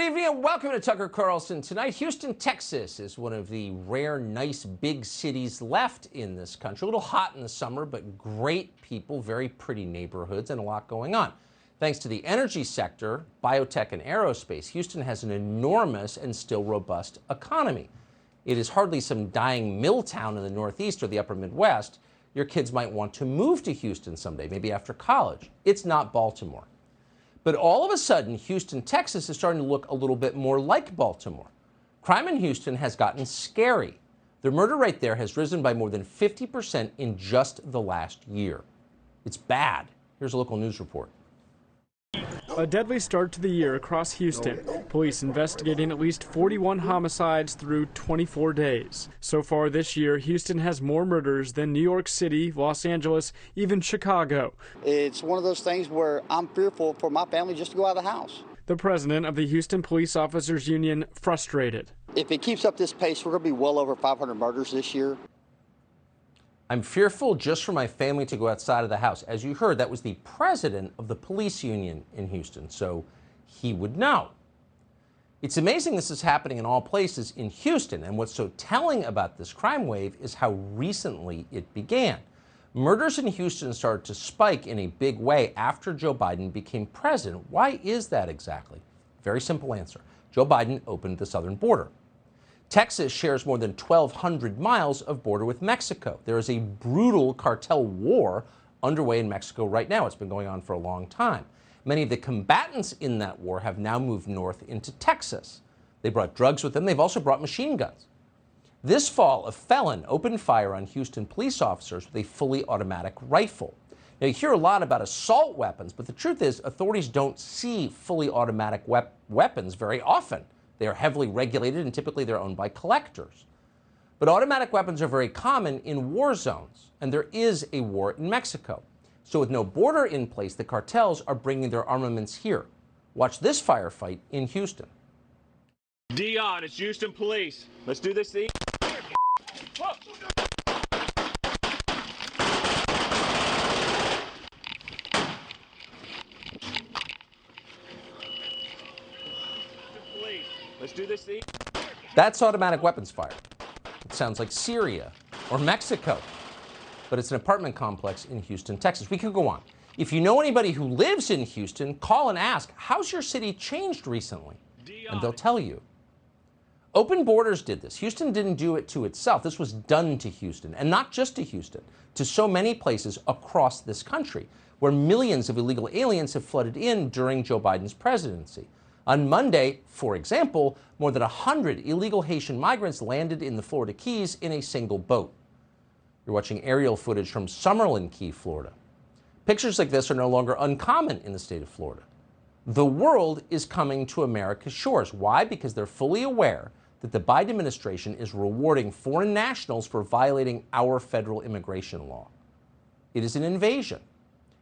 evening and welcome to Tucker Carlson Tonight. Houston, Texas is one of the rare, nice, big cities left in this country. A little hot in the summer, but great people, very pretty neighborhoods, and a lot going on. Thanks to the energy sector, biotech, and aerospace, Houston has an enormous and still robust economy. It is hardly some dying mill town in the Northeast or the upper Midwest. Your kids might want to move to Houston someday, maybe after college. It's not Baltimore. But all of a sudden, Houston, Texas is starting to look a little bit more like Baltimore. Crime in Houston has gotten scary. The murder rate there has risen by more than 50% in just the last year. It's bad. Here's a local news report. A deadly start to the year across Houston. Police investigating at least 41 homicides through 24 days. So far this year, Houston has more murders than New York City, Los Angeles, even Chicago. It's one of those things where I'm fearful for my family just to go out of the house. The president of the Houston Police Officers Union frustrated. If it keeps up this pace, we're going to be well over 500 murders this year. I'm fearful just for my family to go outside of the house. As you heard, that was the president of the police union in Houston, so he would know. It's amazing this is happening in all places in Houston, and what's so telling about this crime wave is how recently it began. Murders in Houston started to spike in a big way after Joe Biden became president. Why is that exactly? Very simple answer. Joe Biden opened the southern border. Texas shares more than 1,200 miles of border with Mexico. There is a brutal cartel war underway in Mexico right now. It's been going on for a long time. Many of the combatants in that war have now moved north into Texas. They brought drugs with them. They've also brought machine guns. This fall, a felon opened fire on Houston police officers with a fully automatic rifle. Now, you hear a lot about assault weapons, but the truth is authorities don't see fully automatic weapons very often. They are heavily regulated and typically they're owned by collectors. But automatic weapons are very common in war zones, and there is a war in Mexico. So with no border in place, the cartels are bringing their armaments here. Watch this firefight in Houston. Dion, it's Houston Police. Let's do this thing. Let's do this thing. That's automatic weapons fire. It sounds like Syria or Mexico, but it's an apartment complex in Houston, Texas. We could go on. If you know anybody who lives in Houston, call and ask, how's your city changed recently? And they'll tell you. Open Borders did this. Houston didn't do it to itself. This was done to Houston, and not just to Houston, to so many places across this country, where millions of illegal aliens have flooded in during Joe Biden's presidency. On Monday, for example, more than 100 illegal Haitian migrants landed in the Florida Keys in a single boat. You're watching aerial footage from Summerlin Key, Florida. Pictures like this are no longer uncommon in the state of Florida. The world is coming to America's shores. Why? Because they're fully aware that the Biden administration is rewarding foreign nationals for violating our federal immigration law. It is an invasion.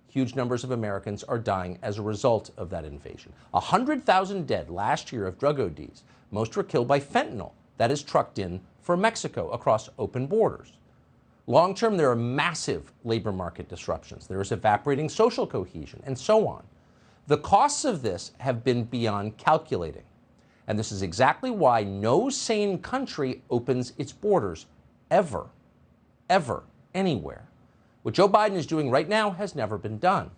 Huge numbers of Americans are dying as a result of that invasion. 100,000 dead last year of drug ODs. Most were killed by fentanyl that is trucked in from Mexico across open borders. Long term, there are massive labor market disruptions. There is evaporating social cohesion, and so on. The costs of this have been beyond calculating. And this is exactly why no sane country opens its borders ever, anywhere. What Joe Biden is doing right now has never been done.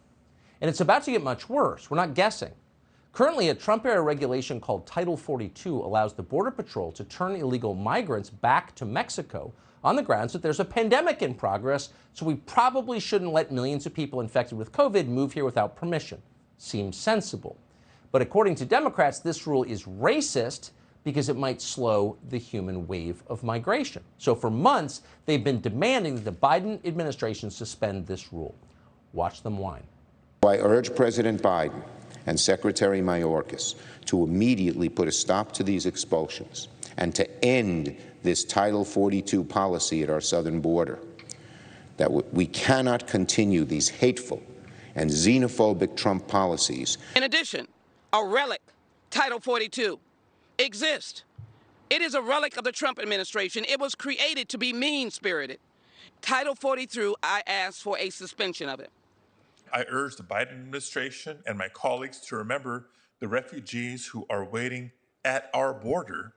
And it's about to get much worse. We're not guessing. Currently, a Trump-era regulation called Title 42 allows the Border Patrol to turn illegal migrants back to Mexico on the grounds that there's a pandemic in progress, so we probably shouldn't let millions of people infected with COVID move here without permission. Seems sensible. But according to Democrats, this rule is racist because it might slow the human wave of migration. So for months, they've been demanding that the Biden administration suspend this rule. Watch them whine. I urge President Biden and Secretary Mayorkas to immediately put a stop to these expulsions and to end this Title 42 policy at our southern border. That we cannot continue these hateful and xenophobic Trump policies. In addition, a relic, Title 42, exists. It is a relic of the Trump administration. It was created to be mean-spirited. Title 43, I asked for a suspension of it. I urge the Biden administration and my colleagues to remember the refugees who are waiting at our border,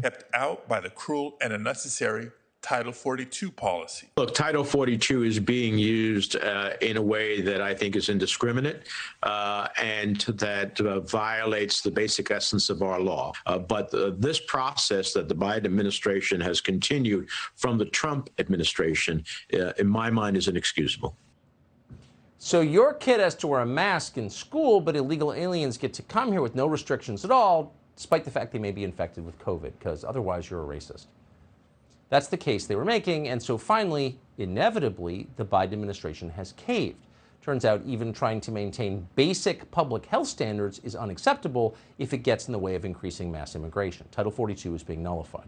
kept out by the cruel and unnecessary Title 42 policy? Look, Title 42 is being used in a way that I think is indiscriminate and that violates the basic essence of our law. But this process that the Biden administration has continued from the Trump administration, in my mind, is inexcusable. So your kid has to wear a mask in school, but illegal aliens get to come here with no restrictions at all, despite the fact they may be infected with COVID, because otherwise you're a racist. That's the case they were making, and so finally, inevitably, the Biden administration has caved. Turns out even trying to maintain basic public health standards is unacceptable if it gets in the way of increasing mass immigration. Title 42 is being nullified.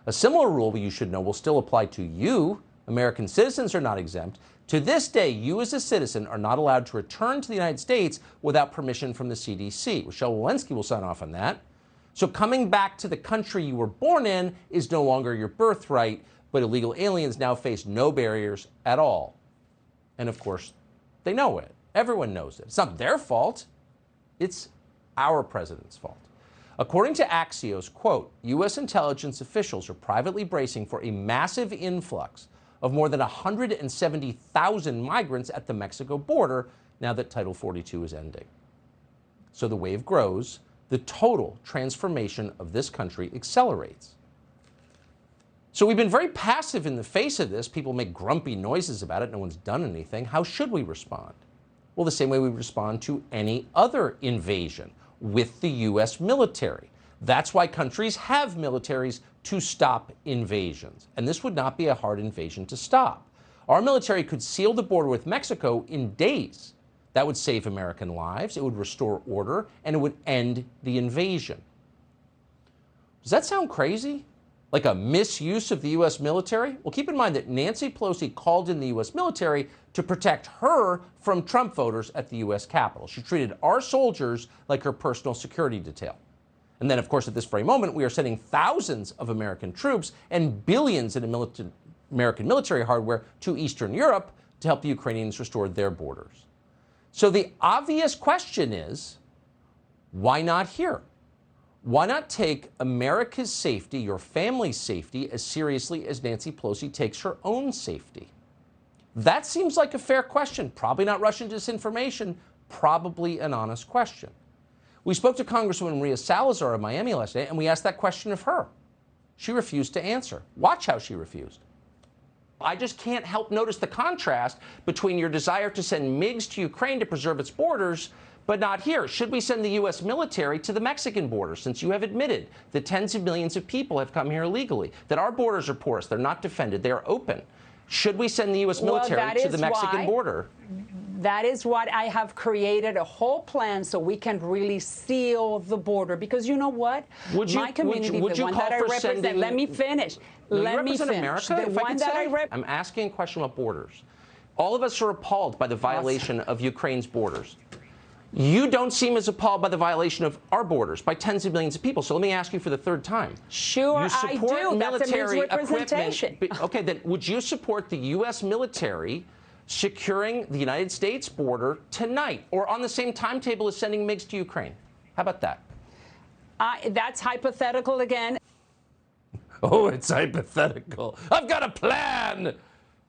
A similar rule, you should know, will still apply to you. American citizens are not exempt. To this day, you as a citizen are not allowed to return to the United States without permission from the CDC. Rochelle Walensky will sign off on that. So coming back to the country you were born in is no longer your birthright, but illegal aliens now face no barriers at all. And of course, they know it. Everyone knows it. It's not their fault. It's our president's fault. According to Axios, quote, U.S. intelligence officials are privately bracing for a massive influx of more than 170,000 migrants at the Mexico border now that Title 42 is ending. So the wave grows. The total transformation of this country accelerates. So we've been very passive in the face of this. People make grumpy noises about it. No one's done anything. How should we respond? Well, the same way we respond to any other invasion, with the U.S. military. That's why countries have militaries, to stop invasions. And this would not be a hard invasion to stop. Our military could seal the border with Mexico in days. That would save American lives, it would restore order, and it would end the invasion. Does that sound crazy? Like a misuse of the U.S. military? Well, keep in mind that Nancy Pelosi called in the U.S. military to protect her from Trump voters at the U.S. Capitol. She treated our soldiers like her personal security detail. And then, of course, at this very moment, we are sending thousands of American troops and billions in American military hardware to Eastern Europe to help the Ukrainians restore their borders. So the obvious question is, why not here? Why not take America's safety, your family's safety, as seriously as Nancy Pelosi takes her own safety? That seems like a fair question. Probably not Russian disinformation, probably an honest question. We spoke to Congresswoman Maria Salazar of Miami last night, and we asked that question of her. She refused to answer. Watch how she refused. I just can't help notice the contrast between your desire to send MiGs to Ukraine to preserve its borders, but not here. Should we send the U.S. military to the Mexican border, since you have admitted that tens of millions of people have come here illegally, that our borders are porous, they're not defended, they are open? Should we send the U.S. military to the Mexican border? That is what I have created a whole plan so we can really seal the border. Because you know what? My community, the one that I represent, let me finish. Let me finish. America, the one that I represent. I'm asking a question about borders. All of us are appalled by the violation of Ukraine's borders. You don't seem as appalled by the violation of our borders by tens of millions of people. So let me ask you for the third time. Sure, I do. That's a misrepresentation. Okay, then would you support the U.S. military securing the United States border tonight, or on the same timetable as sending MiGs to Ukraine? How about that? That's hypothetical again. Oh, it's hypothetical. I've got a plan.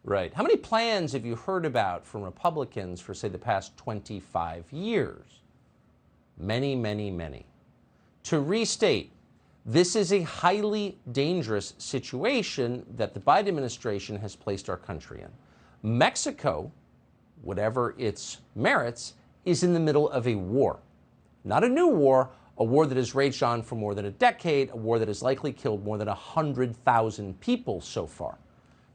Right. How many plans have you heard about from Republicans for, say, the past 25 years? Many, many, many. To restate, this is a highly dangerous situation that the Biden administration has placed our country in. Mexico, whatever its merits, is in the middle of a war. Not a new war, a war that has raged on for more than a decade, a war that has likely killed more than 100,000 people so far.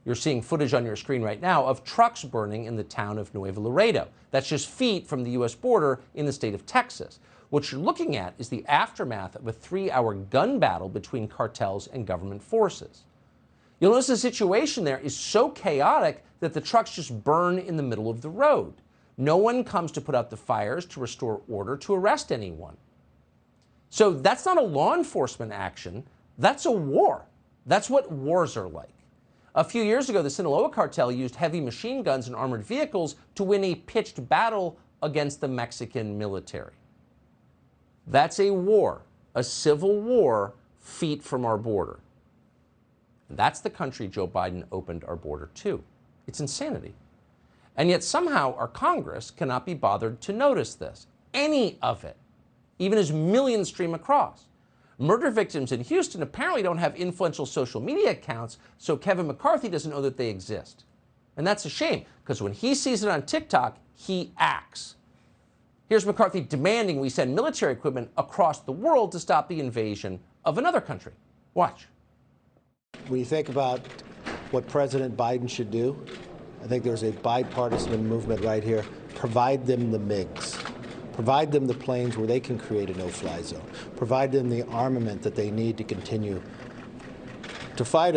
You're seeing footage on your screen right now of trucks burning in the town of Nuevo Laredo. That's just feet from the U.S. border in the state of Texas. What you're looking at is the aftermath of a 3-hour gun battle between cartels and government forces. You'll notice the situation there is so chaotic that the trucks just burn in the middle of the road. No one comes to put out the fires, to restore order, to arrest anyone. So that's not a law enforcement action. That's a war. That's what wars are like. A few years ago, the Sinaloa cartel used heavy machine guns and armored vehicles to win a pitched battle against the Mexican military. That's a war, a civil war, feet from our border. And that's the country Joe Biden opened our border to. It's insanity. And yet somehow our Congress cannot be bothered to notice this, any of it, even as millions stream across. Murder victims in Houston apparently don't have influential social media accounts, so Kevin McCarthy doesn't know that they exist. And that's a shame, because when he sees it on TikTok, he acts. Here's McCarthy demanding we send military equipment across the world to stop the invasion of another country. Watch. When you think about what President Biden should do, I think there's a bipartisan movement right here. Provide them the MiGs. Provide them the planes where they can create a no-fly zone. Provide them the armament that they need to continue to fight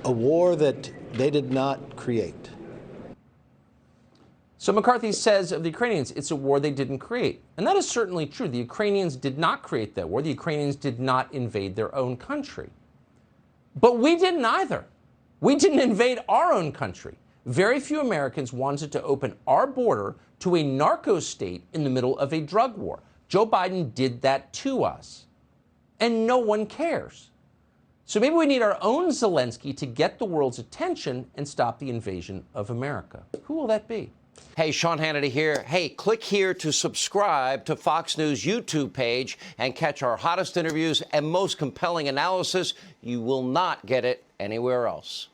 a war that they did not create. So McCarthy says of the Ukrainians, it's a war they didn't create. And that is certainly true. The Ukrainians did not create that war. The Ukrainians did not invade their own country. But we didn't either. We didn't invade our own country. Very few Americans wanted to open our border to a narco state in the middle of a drug war. Joe Biden did that to us. And no one cares. So maybe we need our own Zelensky to get the world's attention and stop the invasion of America. Who will that be? Hey, Sean Hannity here. Hey, click here to subscribe to Fox News YouTube page and catch our hottest interviews and most compelling analysis. You will not get it anywhere else.